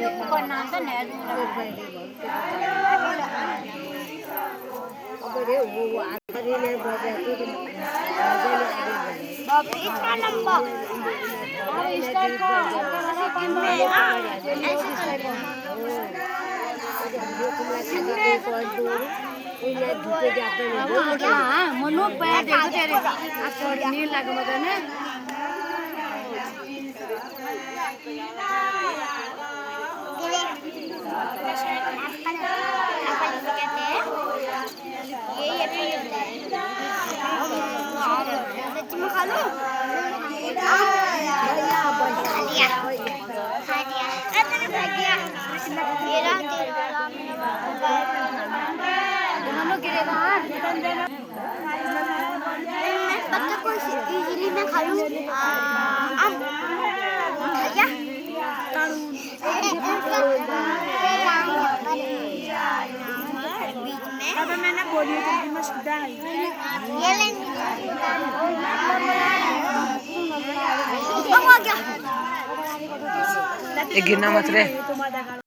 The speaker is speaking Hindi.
ऊपर नाम तो नहीं इसका नंबर इसका मनु पैर देखो तेरे नील लगा मगर ना खा लो मैं खा लूं मैंने बोली तो मैं सीधा है ये गिरना मत रे।